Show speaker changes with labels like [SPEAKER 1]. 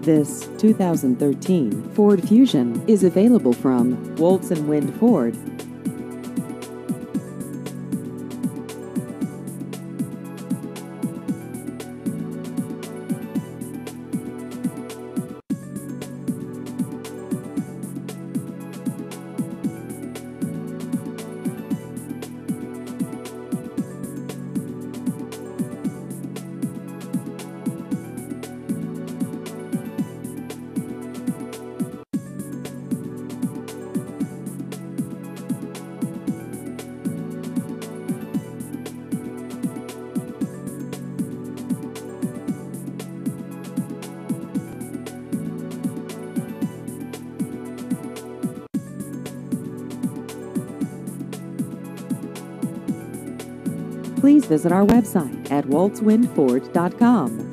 [SPEAKER 1] This 2013 Ford Fusion is available from Woltz & Wind Ford. Please visit our website at woltzwindford.com.